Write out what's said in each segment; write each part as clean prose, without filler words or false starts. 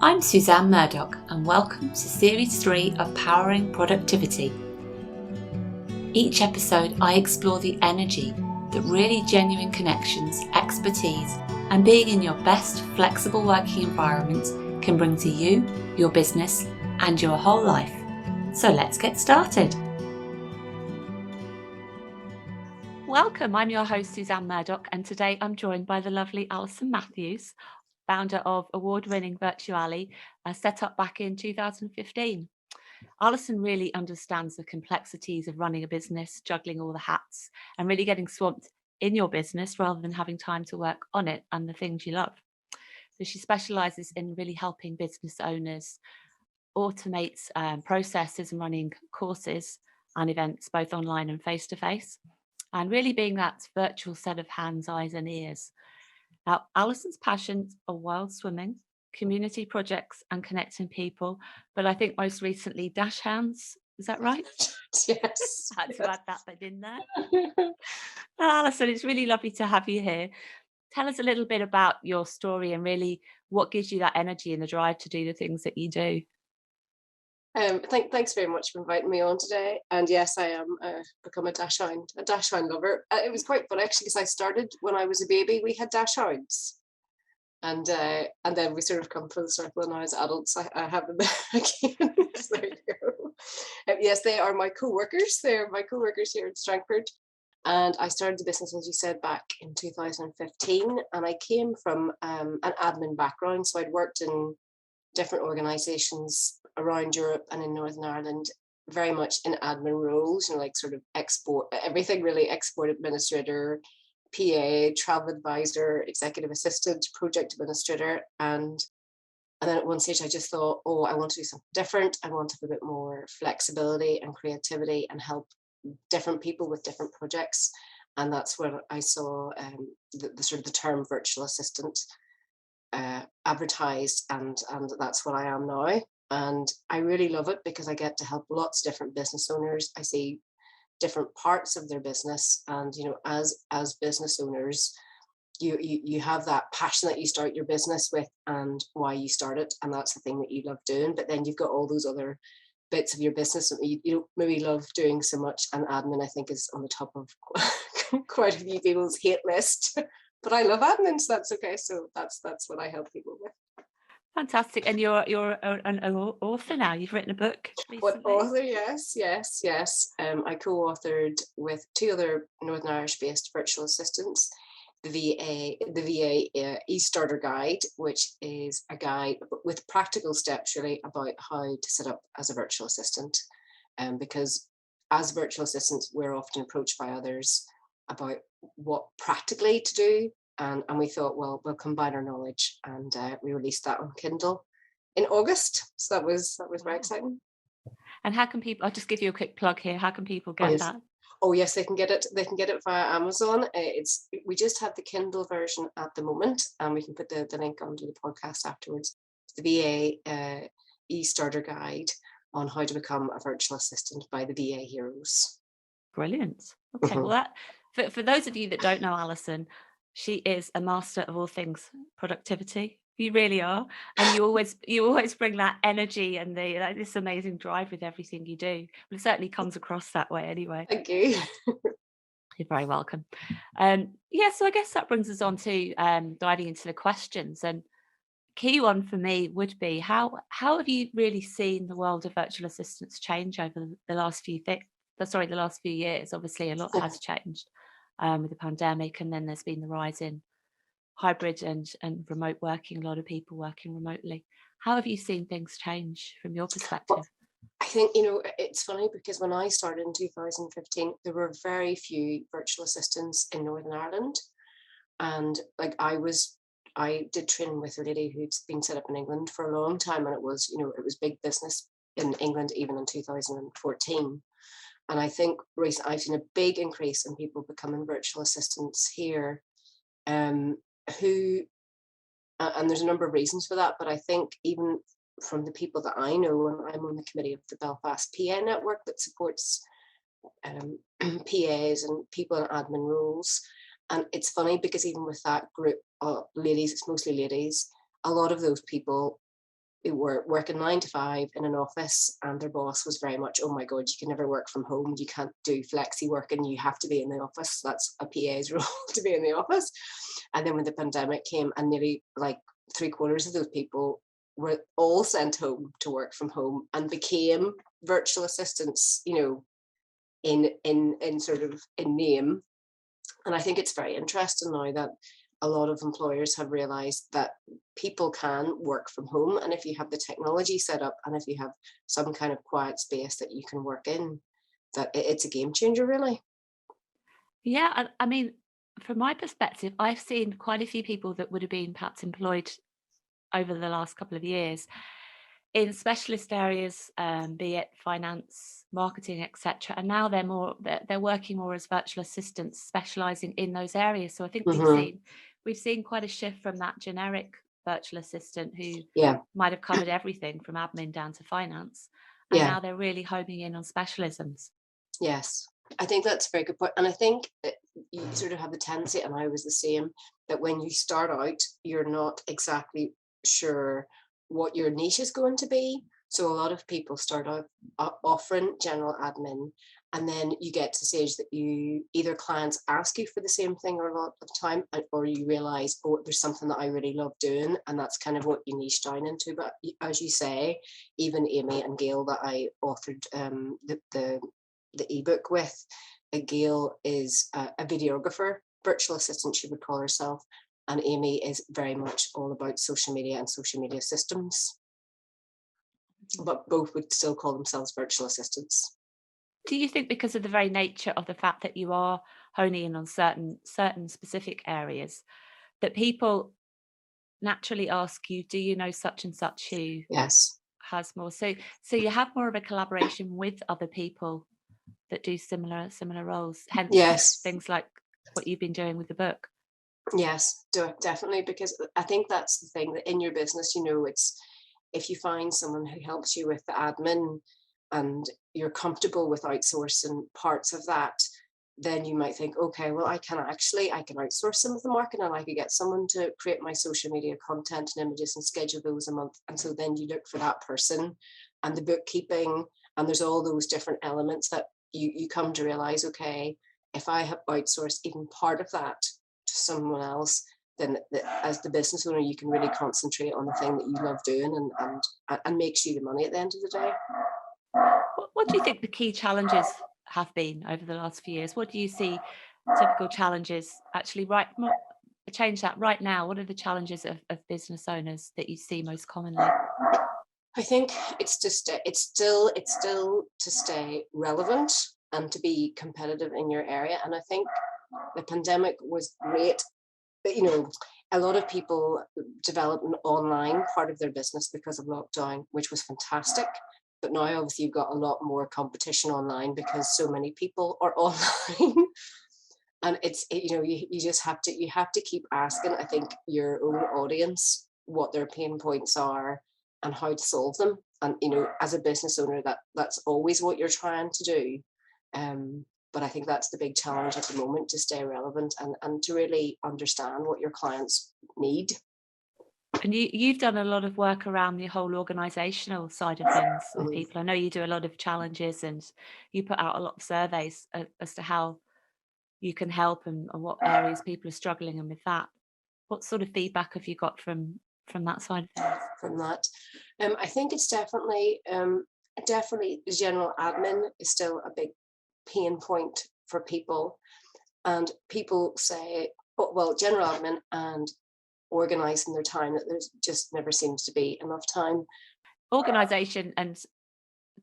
I'm Suzanne Murdoch and welcome to Series 3 of Powering Productivity. Each episode I explore the energy that really genuine connections, expertise and being in your best flexible working environment can bring to you, your business and your whole life. So let's get started. Welcome, I'm your host Suzanne Murdoch and today I'm joined by the lovely Alison Matthews, founder of award-winning Virtuali, set up back in 2015. Alison really understands the complexities of running a business, juggling all the hats, and really getting swamped in your business rather than having time to work on it and the things you love. So she specialises in really helping business owners automate processes and running courses and events, both online and face-to-face, and really being that virtual set of hands, eyes and ears. Now, Alison's passions are wild swimming, community projects and connecting people, but I think most recently dachshunds. Is that right? Yes. Had to add that bit in there. Alison, it's really lovely to have you here. Tell us a little bit about your story and really what gives you that energy and the drive to do the things that you do. Thanks very much for inviting me on today. And yes, I am become a dachshund lover. It was quite fun actually because I started when I was a baby. We had dachshunds, and then we sort of come full circle. And now as adults, I have them again. So there you go. Yes, they are my co-workers. They're my co-workers here in Strangford. And I started the business, as you said, back in 2015. And I came from an admin background, so I'd worked in different organisations around Europe and in Northern Ireland, very much in admin roles, like sort of export, everything really, export administrator, PA, travel advisor, executive assistant, project administrator. And then at one stage I just thought, oh, I want to do something different. I want to have a bit more flexibility and creativity and help different people with different projects. And that's when I saw the sort of the term virtual assistant advertised, and that's what I am now. And I really love it because I get to help lots of different business owners. I see different parts of their business, and as business owners, you have that passion that you start your business with and why you start it, and that's the thing that you love doing. But then you've got all those other bits of your business that you don't maybe love doing so much, and admin I think is on the top of quite a few people's hate list. But I love admin, so that's okay. So that's what I help people with. Fantastic. And you're an author now. You've written a book recently. What author? Yes. I co-authored with two other Northern Irish-based virtual assistants the VA e-starter guide, which is a guide with practical steps really about how to set up as a virtual assistant. Because as virtual assistants, we're often approached by others about what practically to do. And we thought, well, we'll combine our knowledge, and we released that on Kindle in August. So that was very exciting. And how can people, I'll just give you a quick plug here. How can people get that? Oh yes, they can get it. They can get it via Amazon. We just have the Kindle version at the moment, and we can put the link onto the podcast afterwards. The VA e-starter guide on how to become a virtual assistant by the VA heroes. Brilliant. Okay, well that for those of you that don't know Alison, she is a master of all things productivity. You really are, and you always bring that energy and this amazing drive with everything you do. Well, it certainly comes across that way anyway. Thank you. You're very welcome. So I guess that brings us on to diving into the questions. And key one for me would be how have you really seen the world of virtual assistants change over the last few years? Obviously, a lot has changed with the pandemic, and then there's been the rise in hybrid and remote working, a lot of people working remotely. How have you seen things change from your perspective? Well, I think, it's funny because when I started in 2015, there were very few virtual assistants in Northern Ireland. And like I did training with a lady who'd been set up in England for a long time. And it was big business in England, even in 2014. And I think recently I've seen a big increase in people becoming virtual assistants here, and there's a number of reasons for that. But I think even from the people that I know, and I'm on the committee of the Belfast PA network that supports PAs and people in admin roles. And it's funny because even with that group of ladies, it's mostly ladies, a lot of those people who were working 9 to 5 in an office, and their boss was very much, oh my God, you can never work from home. You can't do flexi work and you have to be in the office. That's a PA's role to be in the office. And then when the pandemic came, and nearly like 3/4 of those people were all sent home to work from home and became virtual assistants, in sort of in name. And I think it's very interesting now that a lot of employers have realized that people can work from home. And if you have the technology set up and if you have some kind of quiet space that you can work in, that it's a game changer, really. Yeah, I mean, from my perspective, I've seen quite a few people that would have been perhaps employed over the last couple of years in specialist areas, be it finance, marketing, etc. And now they're working more as virtual assistants, specializing in those areas. So I think Hmm. we've seen quite a shift from that generic virtual assistant who Yeah, might have covered everything from admin down to finance, and yeah, now they're really homing in on specialisms. yes. I think that's a very good point. And I think you sort of have the tendency, and I was the same, that when you start out, you're not exactly sure what your niche is going to be. So a lot of people start out offering general admin, and then you get to the stage that you either clients ask you for the same thing a lot of time, or you realize, oh, there's something that I really love doing, and that's kind of what you niche down into. But as you say, even Amy and Gail that I authored the ebook with, Gail is a videographer, virtual assistant, she would call herself. And Amy is very much all about social media and social media systems, but both would still call themselves virtual assistants. Do you think because of the very nature of the fact that you are honing in on certain specific areas, that people naturally ask you, "Do you know such and such who Yes. has more?" So you have more of a collaboration with other people that do similar roles, hence Yes. things like what you've been doing with the book. Yes, definitely. Because I think that's the thing, that in your business, it's if you find someone who helps you with the admin and you're comfortable with outsourcing parts of that, then you might think, okay, well, I can outsource some of the marketing, and I could get someone to create my social media content and images and schedule those a month. And so then you look for that person and the bookkeeping, and there's all those different elements that you come to realize, okay, if I have outsourced even part of that to someone else, then as the business owner, you can really concentrate on the thing that you love doing, and makes you the money at the end of the day. What do you think the key challenges have been over the last few years? What do you see typical challenges actually change that right now? What are the challenges of business owners that you see most commonly? I think it's still to stay relevant and to be competitive in your area. And I think the pandemic was great. But, a lot of people developed an online part of their business because of lockdown, which was fantastic. But now obviously you've got a lot more competition online because so many people are online. And you just have to keep asking, I think, your own audience what their pain points are and how to solve them. And as a business owner, that's always what you're trying to do. But I think that's the big challenge at the moment, to stay relevant and to really understand what your clients need. And you've done a lot of work around the whole organizational side of things with Mhm. people. I know you do a lot of challenges and you put out a lot of surveys as to how you can help and what areas people are struggling and with that. What sort of feedback have you got from that side of things? From that. I think it's definitely general admin is still a big pain point for people. And people say, oh, well, general admin and organizing their time, that there's just never seems to be enough time. Organization and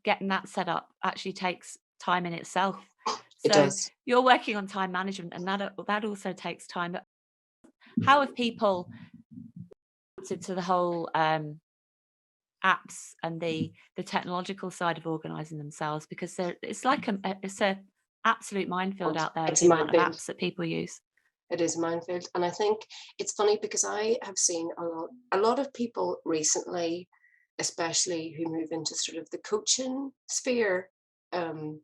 getting that set up actually takes time in itself. It So does. you're working on time management and that also takes time. But how have people to the whole apps and the technological side of organizing themselves? Because it's like it's a absolute minefield out there with It's the a amount of minefield. apps that people use. It is a minefield. And I think it's funny because I have seen a lot of people recently, especially who move into sort of the coaching sphere, um,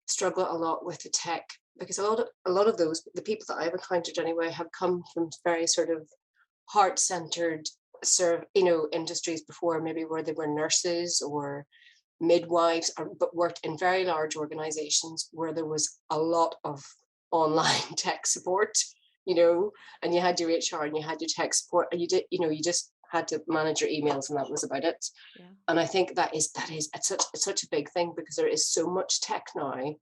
struggle a lot with the tech, because a lot of those, the people that I've encountered anyway, have come from very sort of heart-centered serve, industries before, maybe where they were nurses or midwives, but worked in very large organizations where there was a lot of online tech support, and you had your HR and you had your tech support, and you just had to manage your emails and that was about it. Yeah. And I think it's such a big thing because there is so much tech now.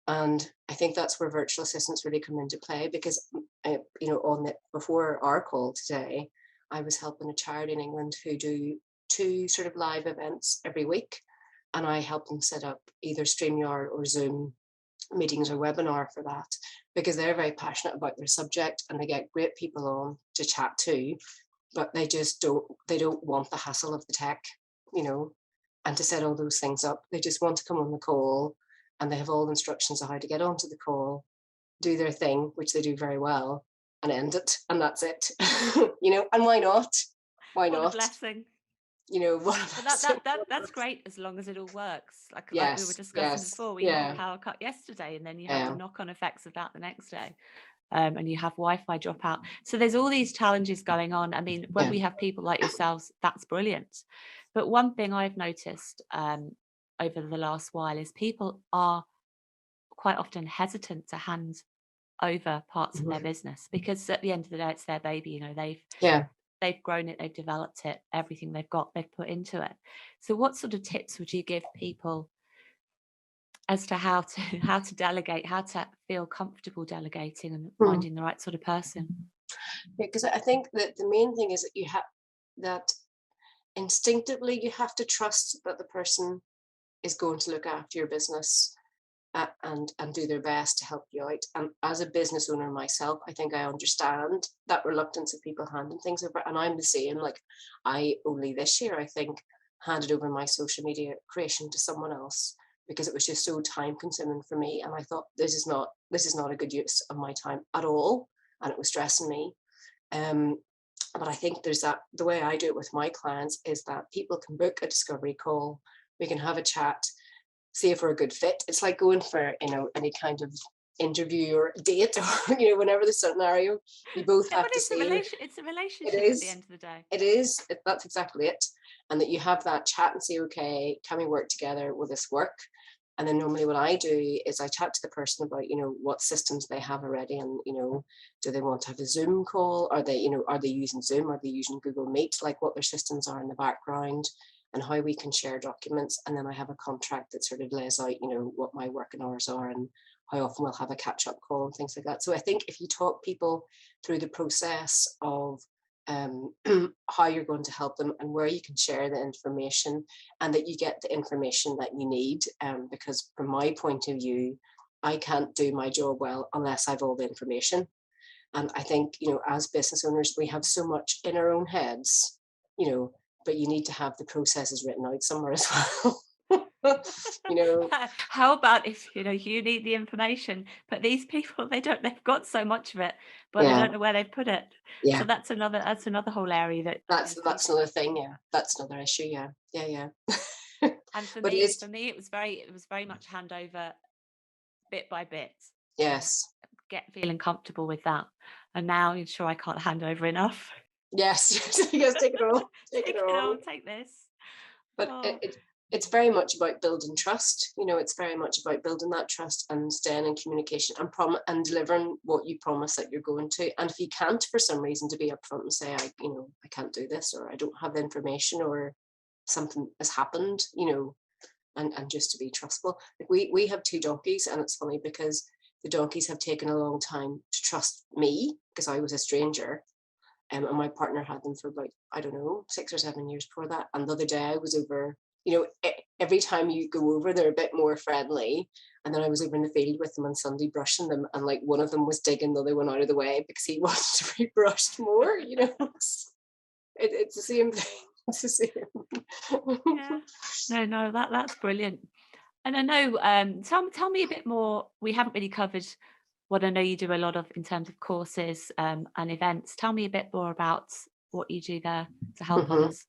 And I think that's where virtual assistants really come into play because, before our call today, I was helping a charity in England who do 2 sort of live events every week. And I help them set up either StreamYard or Zoom meetings or webinar for that because they're very passionate about their subject and they get great people on to chat to, but they don't want the hassle of the tech, and to set all those things up. They just want to come on the call and they have all the instructions on how to get onto the call, do their thing, which they do very well, and end it. And that's it. And why not? Why What a not? blessing. What But that's great as long as it all works. Like we were discussing before, we had a power cut yesterday, and then you have the knock-on effects of that the next day. And you have Wi-Fi drop out. So there's all these challenges going on. I mean, when we have people like yourselves, that's brilliant. But one thing I've noticed over the last while is people are quite often hesitant to hand over parts of their business because at the end of the day, it's their baby. They've grown it, they've developed it, everything they've got, they've put into it. So what sort of tips would you give people as to how to delegate, how to feel comfortable delegating and finding the right sort of person? Yeah, because I think that the main thing is that you have that instinctively you have to trust that the person is going to look after your business and do their best to help you out. And as a business owner myself, I think I understand that reluctance of people handing things over. And I'm the same. Like I only this year, I think, handed over my social media creation to someone else because it was just so time consuming for me. And I thought this is not a good use of my time at all. And it was stressing me. But I think there's that, the way I do it with my clients is that people can book a discovery call. We can have a chat, see if we're a good fit. It's like going for, any kind of interview or date or, whenever the scenario, you both have to see. It's a relationship at the end of the day. It is. That's exactly it. And that you have that chat and say, okay, can we work together? Will this work? And then normally what I do is I chat to the person about, what systems they have already and, do they want to have a Zoom call? Are they using Zoom? Are they using Google Meet? Like what their systems are in the background and how we can share documents. And then I have a contract that sort of lays out, what my working hours are and how often we'll have a catch-up call and things like that. So I think if you talk people through the process of how you're going to help them and where you can share the information and that you get the information that you need, because from my point of view, I can't do my job well unless I've all the information. And I think, as business owners, we have so much in our own heads, but you need to have the processes written out somewhere as well. How about if you need the information, but these people they've got so much of it, but they don't know where they've put it. Yeah. So that's another whole area that's another thing. Yeah, that's another issue. Yeah. And for me, it was very much handover, bit by bit. Yes. Feeling comfortable with that, and now I'm sure I can't hand over enough. Yes, yes, take it all. Take this. But it's very much about building trust. It's very much about building that trust and staying in communication and delivering what you promise that you're going to. And if you can't, for some reason, to be upfront and say, I can't do this, or I don't have the information, or something has happened, and just to be trustful. Like we have 2 donkeys, and it's funny because the donkeys have taken a long time to trust me because I was a stranger. And my partner had them for about, 6 or 7 years before that. And the other day I was over, every time you go over, they're a bit more friendly. And then I was over in the field with them on Sunday brushing them. And like one of them was digging the other one out of the way because he wanted to be brushed more, It's the same thing. It's the same. Yeah. No, that's brilliant. And I know, tell me a bit more. We haven't really covered what I know you do a lot of in terms of courses and events. Tell me a bit more about what you do there to help others.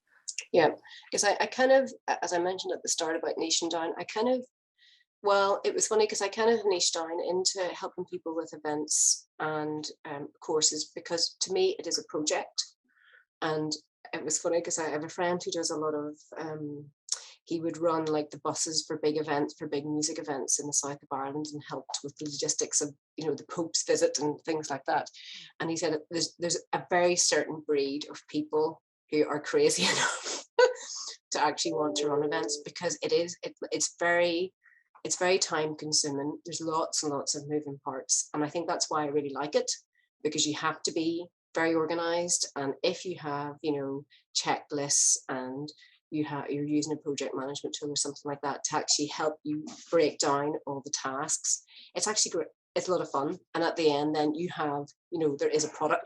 Yeah, because I kind of, as I mentioned at the start about niching down, it was funny because I kind of niched down into helping people with events and courses because to me it is a project. And it was funny because I have a friend who does a lot of he would run like the buses for big events, for big music events in the south of Ireland, and helped with the logistics of, you know, the Pope's visit and things like that. And he said there's a very certain breed of people who are crazy enough to actually want to run events, because it's very time consuming. There's lots and lots of moving parts, and I think that's why I really like it, because you have to be very organized. And if you have, you know, checklists, and you're using a project management tool or something like that to actually help you break down all the tasks, it's actually great. It's a lot of fun. And at the end, then you have, you know, there is a product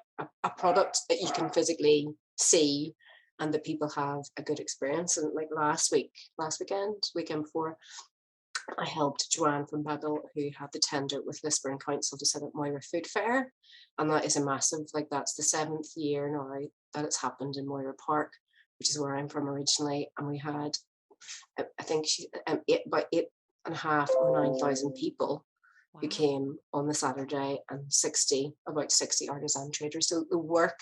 that you can physically see, and that people have a good experience. And like weekend before, I helped Joanne from Babel, who had the tender with Lisburn Council, to set up Moira Food Fair. And that is a massive, like, that's the 7th year now that it's happened in Moira Park, which is where I'm from originally. And we had, I think, about 8,500 or 9,000 people who came on the Saturday, and about 60 artisan traders. So the work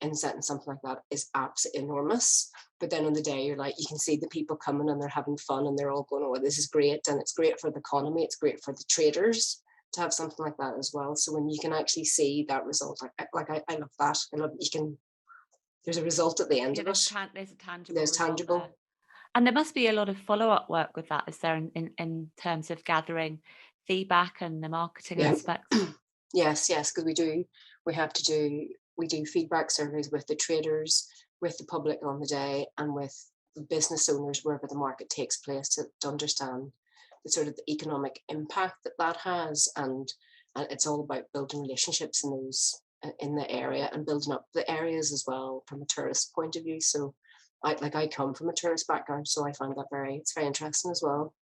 in setting something like that is absolutely enormous. But then on the day, you're like, you can see the people coming and they're having fun, and they're all going, oh, this is great. And it's great for the economy. It's great for the traders to have something like that as well. So when you can actually see that result, I love that. I love, there's a result at the end of it. There's a tangible There's result tangible. there. And there must be a lot of follow-up work with that, is there, in terms of gathering feedback and the marketing aspects? Yes, because we do feedback surveys with the traders, with the public on the day, and with business owners wherever the market takes place, to understand the sort of the economic impact that has. And it's all about building relationships in the area, and building up the areas as well from a tourist point of view. So I come from a tourist background, so I find that it's very interesting as well.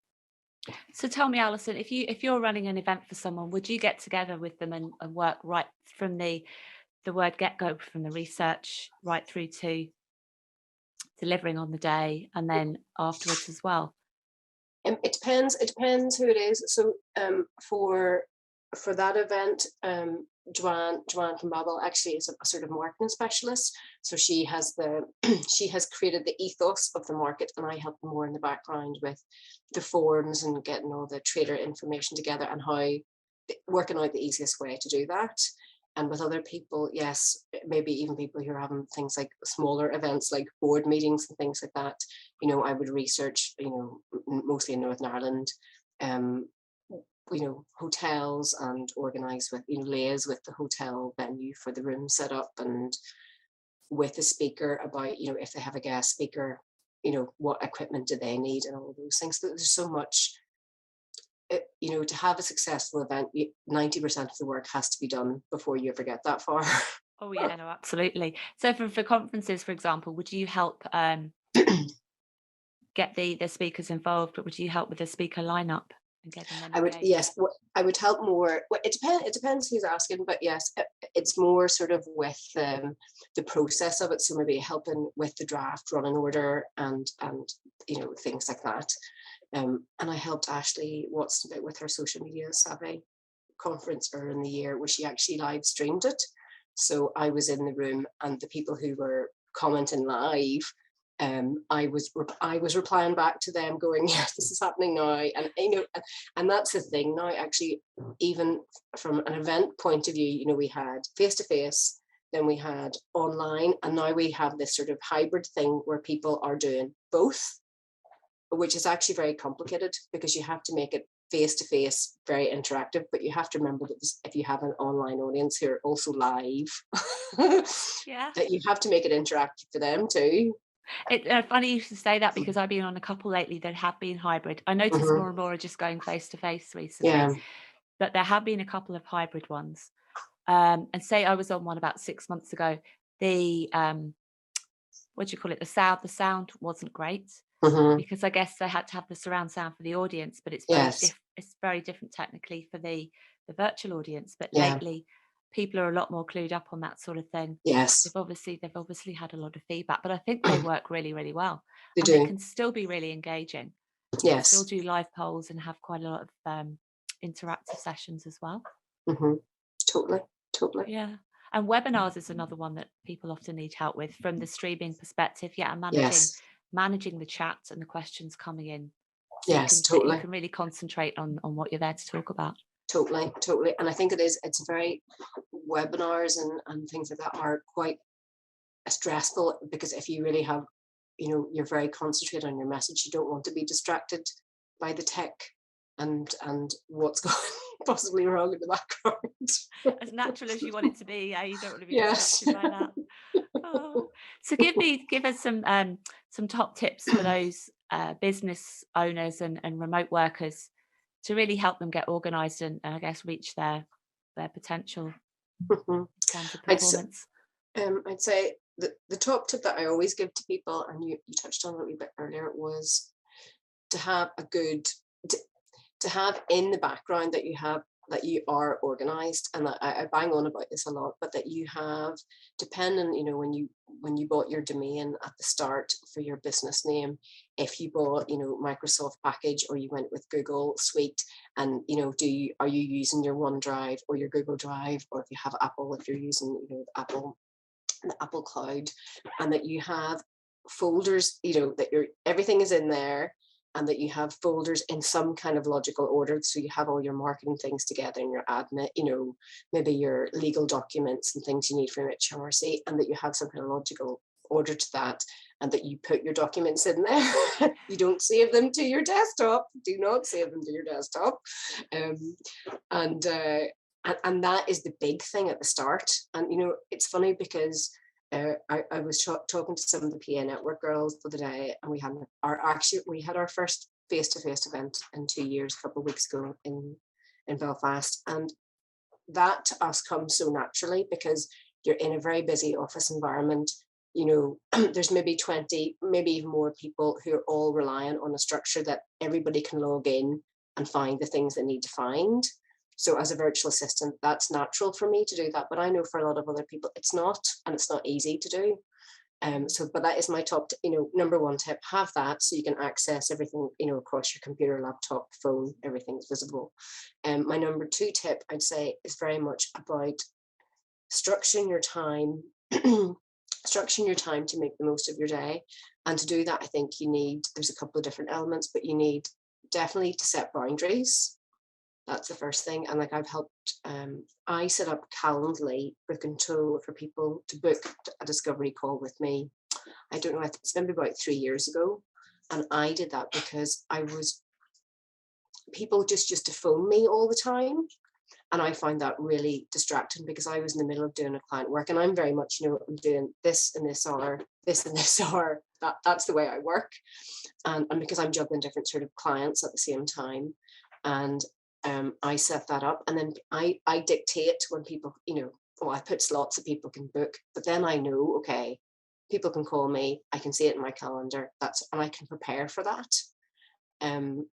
So tell me, Alison, if you're running an event for someone, would you get together with them and work right from the word get-go, from the research right through to delivering on the day, and then afterwards as well? It depends who it is. So for that event, Joanne from Babel actually is a sort of marketing specialist. So she has she has created the ethos of the market, and I help more in the background with the forums and getting all the trader information together, and how working out the easiest way to do that. And with other people, yes, maybe even people who are having things like smaller events, like board meetings and things like that, you know, I would research, you know, mostly in Northern Ireland, you know, hotels, and organise with, you know, liaise with the hotel venue for the room set up, and with the speaker about, you know, if they have a guest speaker, you know, what equipment do they need, and all of those things. So there's so much. You know, to have a successful event, 90% of the work has to be done before you ever get that far. Oh yeah, no, absolutely. So for conferences, for example, would you help get the speakers involved, but would you help with the speaker lineup and getting them engaged? Yes, I would help more. Well, it depends who's asking, but yes, it's more sort of with the process of it. So maybe helping with the draft running order, and you know, things like that. And I helped Ashley Watson a bit with her social media savvy conference earlier in the year, where she actually live streamed it. So I was in the room, and the people who were commenting live, I was replying back to them, going, "Yes, this is happening now." And you know, and that's the thing now. Actually, even from an event point of view, you know, we had face to face, then we had online, and now we have this sort of hybrid thing where people are doing both, which is actually very complicated, because you have to make it face-to-face, very interactive, but you have to remember that if you have an online audience who are also live, that you have to make it interactive for them too. It's funny you should say that, because I've been on a couple lately that have been hybrid. I notice more and more are just going face-to-face recently, but there have been a couple of hybrid ones. And say I was on one about 6 months ago, the what do you call it? The sound wasn't great, because I guess they had to have the surround sound for the audience, but it's very different technically for the virtual audience. But lately, people are a lot more clued up on that sort of thing. Yes, They've obviously had a lot of feedback, but I think they work really, really well. they They do. can still be really engaging. Yes, Still do live polls and have quite a lot of interactive sessions as well. totally. Yeah. And webinars is another one that people often need help with from the streaming perspective. Yeah, and Yes, managing the chat and the questions coming in, so yes, you totally. can really concentrate on what you're there to talk about. Totally. And I think it's very, webinars and things like that are quite stressful, because if you really have, you're very concentrated on your message, you don't want to be distracted by the tech and what's going possibly wrong in the background. As natural as you want it to be, yeah, you don't want to be Yes. distracted by that. Oh. So give us some top tips for those business owners and remote workers to really help them get organized and I guess reach their potential Mhm. in terms of I'd s- performance. I'd say the top tip that I always give to people, and you touched on it a wee bit earlier, was to have a good to, to have in the background that you are organized. And I bang on about this a lot, but that you have, depending, when you bought your domain at the start for your business name, if you bought, Microsoft package, or you went with Google Suite, and are you using your OneDrive or your Google Drive, or if you have Apple, if you're using, the Apple Cloud, and that you have folders, that everything is in there, and that you have folders in some kind of logical order. So you have all your marketing things together, and your admin, maybe your legal documents and things you need from HMRC, and that you have some kind of logical order to that, and that you put your documents in there. You don't save them to your desktop. Do not save them to your desktop. Um, and and that is the big thing at the start. And it's funny because I was talking to some of the PA Network girls the other day, and we had our first face-to-face event in 2 years, a couple of weeks ago in Belfast, and that to us comes so naturally because you're in a very busy office environment. There's maybe 20, maybe even more people who are all reliant on a structure that everybody can log in and find the things they need to find. So as a virtual assistant, that's natural for me to do that. But I know for a lot of other people, it's not, and it's not easy to do. But that is my top, number one tip: have that so you can access everything, across your computer, laptop, phone, everything's visible. My number two tip, I'd say, is very much about structuring your time, structuring your time to make the most of your day. And to do that, I think there's a couple of different elements, but you need definitely to set boundaries. That's the first thing. And like I've helped, I set up Calendly booking tool for people to book a discovery call with me. I don't know, it's maybe about 3 years ago. And I did that because people just used to phone me all the time. And I find that really distracting because I was in the middle of doing a client work, and I'm very much, I'm doing this in this hour, this in this hour. That's the way I work. And because I'm juggling different sort of clients at the same time. And I set that up, and then I dictate when people, I put slots that people can book, but then I know, okay, people can call me, I can see it in my calendar, and I can prepare for that.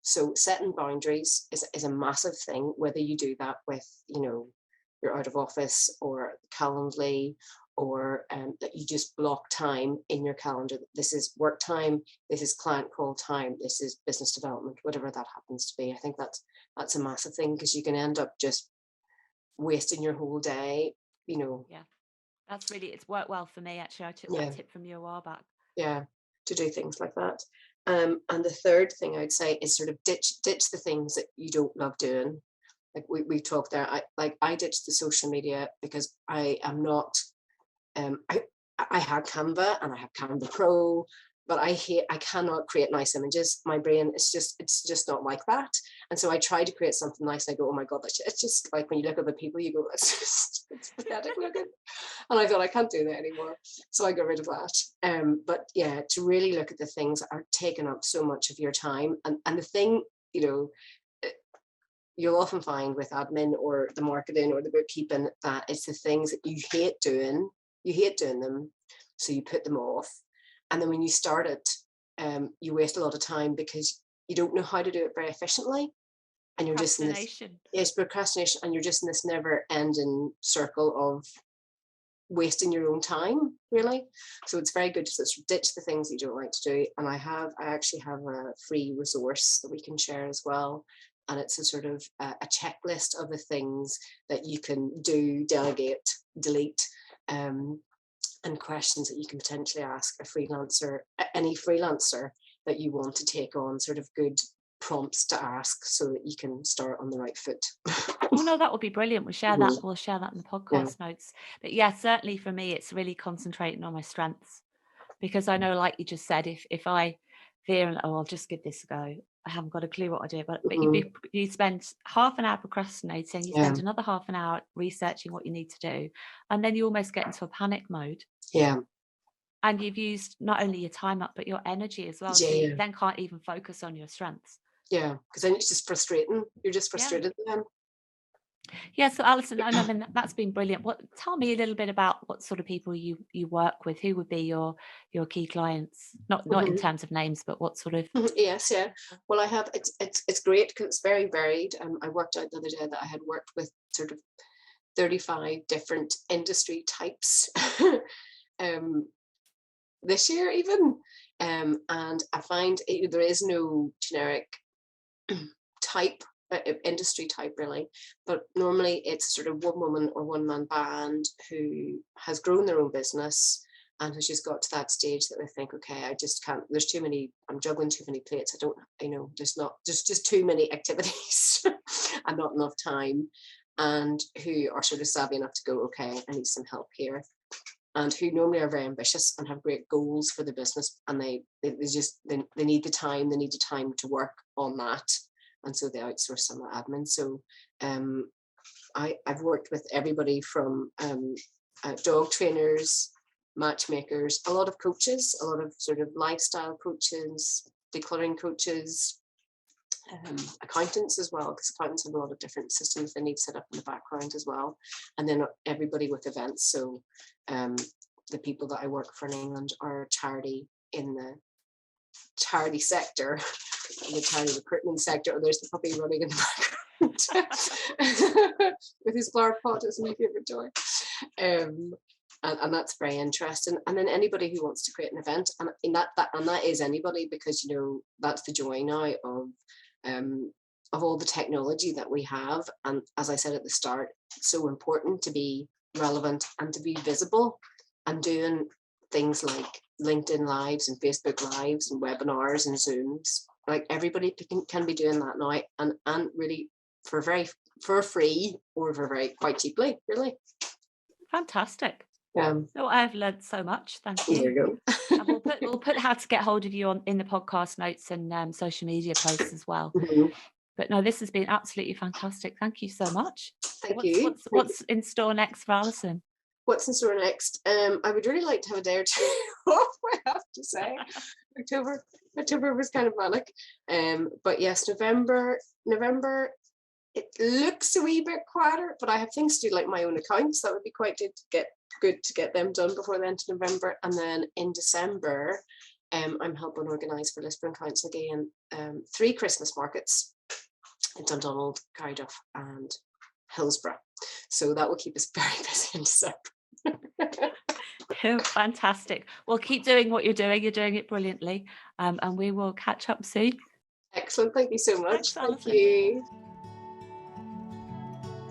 So setting boundaries is a massive thing, whether you do that with, you're out of office or Calendly, or that you just block time in your calendar. This is work time, this is client call time, this is business development, whatever that happens to be. I think that's a massive thing, because you can end up just wasting your whole day, Yeah, it's worked well for me actually. I took that yeah, tip from you a while back. yeah, to do things like that. And the third thing I'd say is sort of ditch the things that you don't love doing. Like we talked there, I ditched the social media because I am not, I had Canva and I have Canva Pro, but I cannot create nice images. My brain it's just not like that. And so I try to create something nice, and I go, oh my God, it's just like when you look at the people, you go, it's pathetic looking. And I thought, I can't do that anymore. So I got rid of that. But yeah, to really look at the things that are taking up so much of your time. And the thing, you'll often find with admin or the marketing or the bookkeeping, that it's the things that you hate doing them. So you put them off. And then when you start it, you waste a lot of time because you don't know how to do it very efficiently. And you're just in this, Procrastination. it's procrastination, and you're just in this never ending circle of wasting your own time, really. So it's very good to sort of ditch the things you don't like to do. And I actually have a free resource that we can share as well, and it's a sort of a checklist of the things that you can do, delegate, delete, and questions that you can potentially ask a freelancer, any freelancer that you want to take on, sort of good prompts to ask so that you can start on the right foot. Oh no, that would be brilliant. We'll share that. We'll share that in the podcast notes. But yeah, certainly for me, it's really concentrating on my strengths, because I know, like you just said, if I fear and I'll just give this a go, I haven't got a clue what I do. But you spend half an hour procrastinating, you spend another half an hour researching what you need to do, and then you almost get into a panic mode. Yeah. And you've used not only your time up, but your energy as well. So you then can't even focus on your strengths. Yeah, because then it's just frustrating. You're just frustrated then. Yeah, so Alison, I mean, that's been brilliant. Tell me a little bit about what sort of people you work with. Who would be your key clients? Not in terms of names, but what sort of? Yes, yeah. Well, I have. It's great because it's very varied. I worked out the other day that I had worked with sort of 35 different industry types this year even, and I find there is no generic type, industry type really, but normally it's sort of one woman or one man band who has grown their own business and has just got to that stage that they think, okay, I just can't, there's too many, I'm juggling too many plates, I don't, there's just too many activities and not enough time, and who are sort of savvy enough to go, okay, I need some help here, and who normally are very ambitious and have great goals for the business, and they need the time, to work on that, and so they outsource some of the admin. So I've worked with everybody from dog trainers, matchmakers, a lot of coaches, a lot of sort of lifestyle coaches, decluttering coaches, accountants as well, because accountants have a lot of different systems they need set up in the background as well, and then everybody with events. So the people that I work for in England are charity in the charity sector, the charity recruitment sector, or there's the puppy running in the background with his flower pot is my favorite toy. And that's very interesting. And then anybody who wants to create an event, and that is anybody, because that's the joy now of all the technology that we have. And as I said at the start, it's so important to be relevant and to be visible, and doing things like LinkedIn Lives and Facebook Lives and webinars and Zooms. Like everybody can be doing that now, and really for free or for quite cheaply, really. Fantastic. So I've learned so much. Thank you. There you go. And we'll put how to get hold of you in the podcast notes and social media posts as well. But no, this has been absolutely fantastic. Thank you so much. Thank you. What's in store next for Alison? What's in store next? I would really like to have a day or two off, I have to say. October was kind of manic. But yes, November, it looks a wee bit quieter, but I have things to do, like my own accounts. That would be quite good to get them done before the end of November. And then in December, I'm helping organise for Lisburn Council again 3 Christmas markets in Dundonald, Cardiff and Hillsborough. So that will keep us very busy in December. Oh, fantastic. Well, keep doing what you're doing. You're doing it brilliantly. And we will catch up soon. Excellent. Thank you so much. Thanks, Thank you.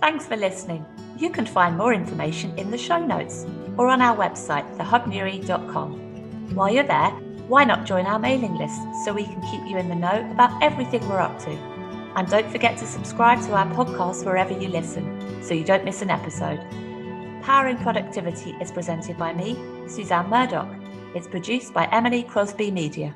Thanks for listening. You can find more information in the show notes or on our website, thehubnewry.com. While you're there, why not join our mailing list so we can keep you in the know about everything we're up to? And don't forget to subscribe to our podcast wherever you listen so you don't miss an episode. Powering Productivity is presented by me, Suzanne Murdoch. It's produced by Emily Crosby Media.